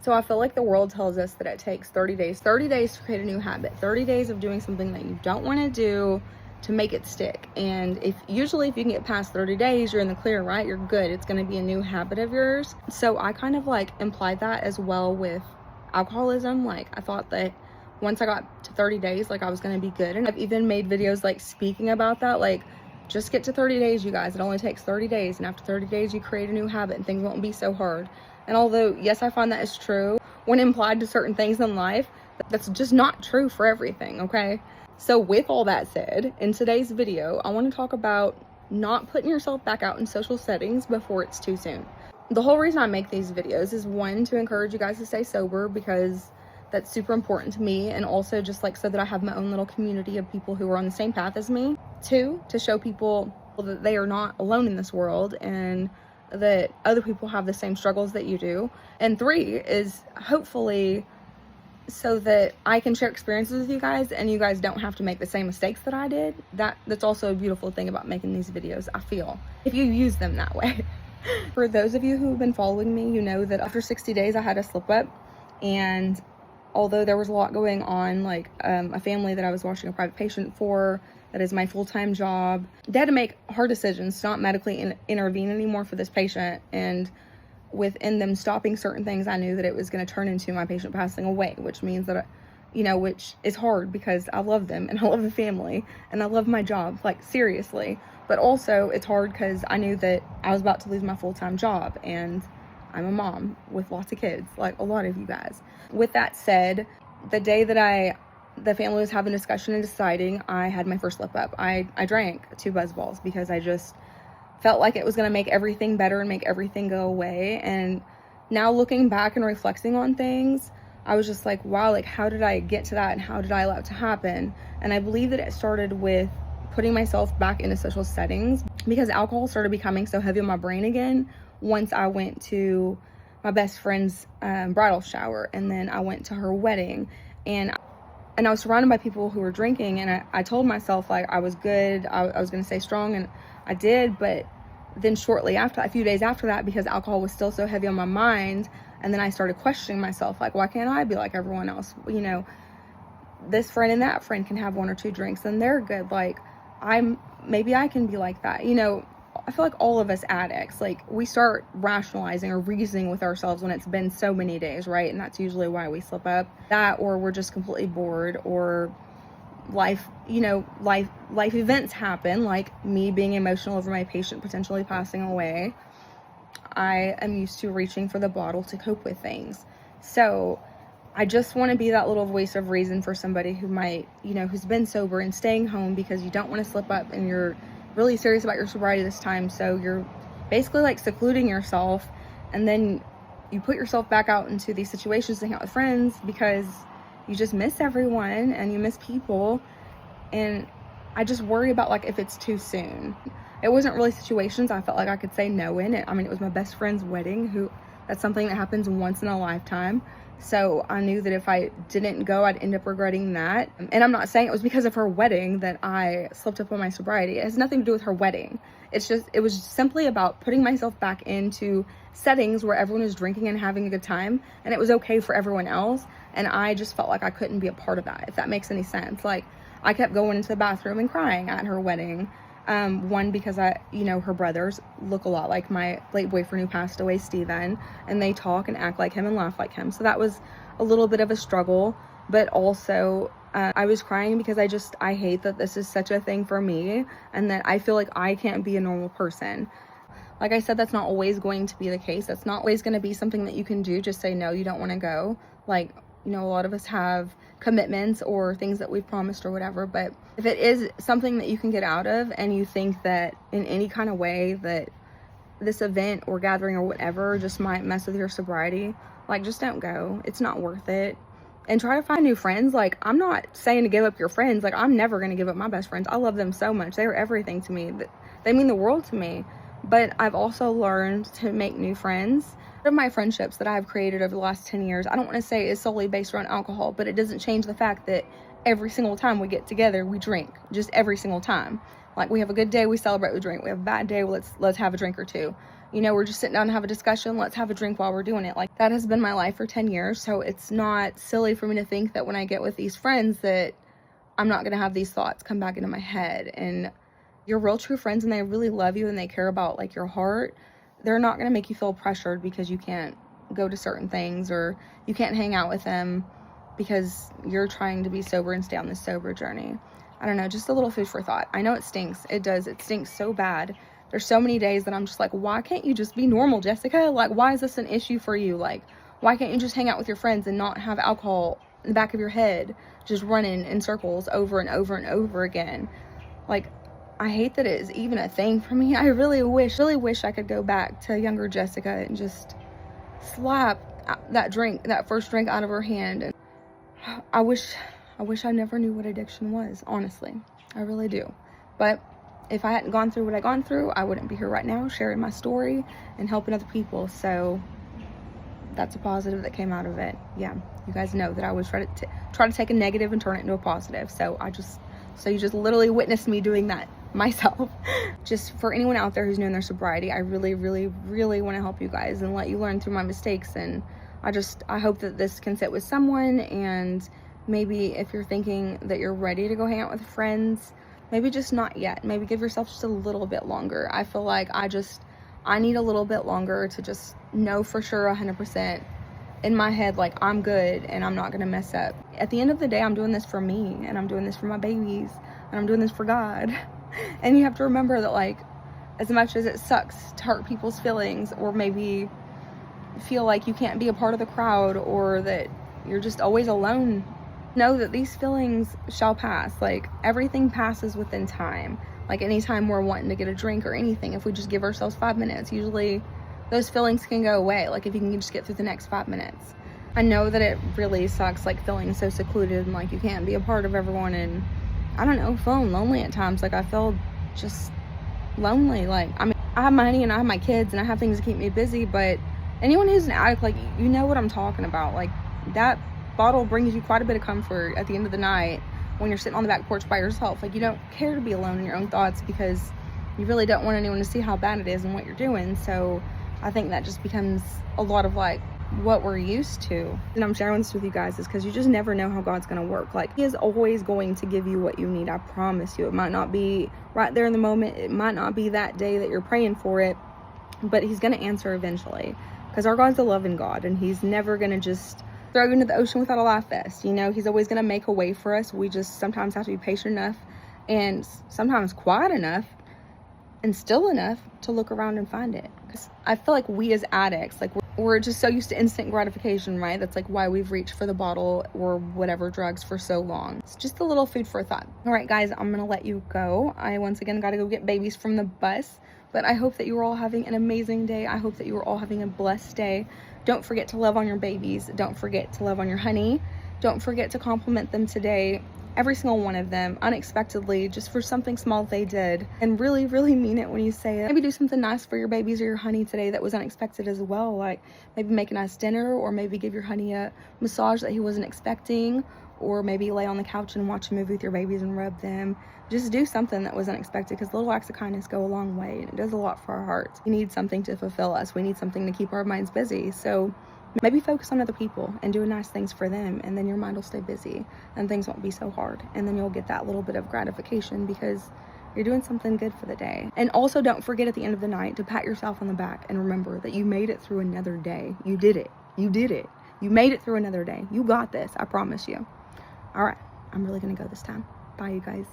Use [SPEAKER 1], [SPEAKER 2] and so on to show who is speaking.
[SPEAKER 1] So I feel like the world tells us that it takes 30 days to create a new habit, 30 days of doing something that you don't want to do to make it stick. And if you can get past 30 days, you're in the clear, right? You're good. It's going to be a new habit of yours. So I kind of like implied that as well with alcoholism. Like I thought that once I got to 30 days, like I was going to be good. And I've even made videos like speaking about that, like just get to 30 days, you guys. It only takes 30 days. And after 30 days, you create a new habit and things won't be so hard. And although, yes, I find that is true when implied to certain things in life, that's just not true for everything, okay? So with all that said, in today's video, I want to talk about not putting yourself back out in social settings before it's too soon. The whole reason I make these videos is, one, to encourage you guys to stay sober because that's super important to me, and also just like so that I have my own little community of people who are on the same path as me. Two, to show people that they are not alone in this world and that other people have the same struggles that you do. And three is hopefully so that I can share experiences with you guys and you guys don't have to make the same mistakes that I did. That's also a beautiful thing about making these videos, I feel, if you use them that way. For those of you who have been following me, you know that after 60 days I had a slip up, and although there was a lot going on, like a family that I was watching a private patient for, that is my full-time job, they had to make hard decisions to not medically intervene anymore for this patient. And within them stopping certain things, I knew that it was going to turn into my patient passing away, which means that, which is hard because I love them and I love the family and I love my job, like seriously. But also it's hard because I knew that I was about to lose my full-time job, and I'm a mom with lots of kids, like a lot of you guys. With that said, the day that the family was having a discussion and deciding, I had my first slip up. I drank 2 BuzzBalls because I just felt like it was going to make everything better and make everything go away. And now looking back and reflecting on things, I was just like, wow, like how did I get to that and how did I allow it to happen? And I believe that it started with putting myself back into social settings, because alcohol started becoming so heavy on my brain again once I went to my best friend's bridal shower, and then I went to her wedding, and I was surrounded by people who were drinking, and I told myself like I was good, I was going to stay strong, and I did. But then shortly after, a few days after that, because alcohol was still so heavy on my mind, and then I started questioning myself, like, why can't I be like everyone else? This friend and that friend can have 1 or 2 drinks and they're good, like maybe I can be like that. I feel like all of us addicts, like we start rationalizing or reasoning with ourselves when it's been so many days, right? And that's usually why we slip up. That, or we're just completely bored, or life events happen, like me being emotional over my patient potentially passing away. I am used to reaching for the bottle to cope with things. So I just want to be that little voice of reason for somebody who might, who's been sober and staying home because you don't want to slip up and you're really serious about your sobriety this time. So you're basically like secluding yourself, and then you put yourself back out into these situations to hang out with friends because you just miss everyone and you miss people. And I just worry about like if it's too soon. It wasn't really situations I felt like I could say no in it. I mean, it was my best friend's wedding, that's something that happens once in a lifetime. So I knew that if I didn't go, I'd end up regretting that. And I'm not saying it was because of her wedding that I slipped up on my sobriety. It has nothing to do with her wedding. It was simply about putting myself back into settings where everyone is drinking and having a good time, and it was okay for everyone else. And I just felt like I couldn't be a part of that, if that makes any sense. Like, I kept going into the bathroom and crying at her wedding. One, because her brothers look a lot like my late boyfriend who passed away, Steven, and they talk and act like him and laugh like him. So that was a little bit of a struggle. But also, I was crying because I hate that this is such a thing for me, and that I feel like I can't be a normal person. Like I said, that's not always going to be the case. That's not always going to be something that you can do. Just say, no, you don't want to go. Like, a lot of us have commitments or things that we've promised or whatever. But if it is something that you can get out of, and you think that in any kind of way that this event or gathering or whatever just might mess with your sobriety, like, just don't go. It's not worth it. And try to find new friends. Like, I'm not saying to give up your friends. Like, I'm never going to give up my best friends. I love them so much. They are everything to me. They mean the world to me. But I've also learned to make new friends. One of my friendships that I've created over the last 10 years, I don't want to say is solely based around alcohol, but it doesn't change the fact that every single time we get together, we drink. Just every single time. Like, we have a good day, we celebrate, we drink. We have a bad day, let's have a drink or two. you know, we're just sitting down to have a discussion. Let's have a drink while we're doing it. Like, that has been my life for 10 years. So it's not silly for me to think that when I get with these friends that I'm not going to have these thoughts come back into my head. And your real true friends, and they really love you and they care about like your heart, they're not going to make you feel pressured because you can't go to certain things or you can't hang out with them because you're trying to be sober and stay on this sober journey. I don't know, just a little food for thought. I know it stinks. It does. It stinks so bad. There's so many days that I'm just like, why can't you just be normal, Jessica? Like, why is this an issue for you? Like, why can't you just hang out with your friends and not have alcohol in the back of your head just running in circles over and over and over again? Like, I hate that it is even a thing for me. I really wish I could go back to younger Jessica and just slap that first drink out of her hand. And I wish I never knew what addiction was, honestly. I really do. But if I hadn't gone through what I gone through, I wouldn't be here right now sharing my story and helping other people. So that's a positive that came out of it. Yeah, you guys know that I always try to take a negative and turn it into a positive. So you just literally witnessed me doing that myself. Just for anyone out there who's new in their sobriety, I really, really, really want to help you guys and let you learn through my mistakes. And I hope that this can sit with someone. And maybe if you're thinking that you're ready to go hang out with friends, maybe just not yet. Maybe give yourself just a little bit longer. I feel like I need a little bit longer to just know for sure 100% in my head, like, I'm good and I'm not going to mess up. At the end of the day, I'm doing this for me, and I'm doing this for my babies, and I'm doing this for God. And you have to remember that, like, as much as it sucks to hurt people's feelings, or maybe feel like you can't be a part of the crowd, or that you're just always alone, know that these feelings shall pass. Like, everything passes within time. Like, anytime we're wanting to get a drink or anything, if we just give ourselves 5 minutes, usually those feelings can go away. Like, if you can just get through the next 5 minutes. I know that it really sucks, like, feeling so secluded and like you can't be a part of everyone, and I don't know, feeling lonely at times. Like, I feel just lonely. Like, I mean, I have my honey and I have my kids and I have things to keep me busy, but anyone who's an addict, like, you know what I'm talking about. Like, that bottle brings you quite a bit of comfort at the end of the night when you're sitting on the back porch by yourself. Like, you don't care to be alone in your own thoughts because you really don't want anyone to see how bad it is and what you're doing. So I think that just becomes a lot of, like, what we're used to. And I'm sharing this with you guys is because you just never know how God's going to work. Like, he is always going to give you what you need. I promise you. It might not be right there in the moment. It might not be that day that you're praying for it, but he's going to answer eventually, because our God's a loving God, and he's never going to just throw you into the ocean without a life vest. You know, he's always going to make a way for us. We just sometimes have to be patient enough and sometimes quiet enough and still enough to look around and find it. Because I feel like we as addicts, like, we're just so used to instant gratification, right? That's like why we've reached for the bottle or whatever drugs for so long. It's just a little food for thought. All right, guys, I'm gonna let you go. I once again got to go get babies from the bus, but I hope that you were all having an amazing day. I hope that you were all having a blessed day. Don't forget to love on your babies. Don't forget to love on your honey. Don't forget to compliment them today, every single one of them, unexpectedly, just for something small they did, and really, really mean it when you say it. Maybe do something nice for your babies or your honey today that was unexpected as well. Like, maybe make a nice dinner, or maybe give your honey a massage that he wasn't expecting, or maybe lay on the couch and watch a movie with your babies and rub them. Just do something that was unexpected, because little acts of kindness go a long way, and it does a lot for our hearts. We need something to fulfill us. We need something to keep our minds busy. So maybe focus on other people and do nice things for them, and then your mind will stay busy and things won't be so hard, and then you'll get that little bit of gratification because you're doing something good for the day. And also, don't forget at the end of the night to pat yourself on the back and remember that you made it through another day. You did it. You did it. You made it through another day. You got this. I promise you. All right, I'm really gonna go this time. Bye, you guys.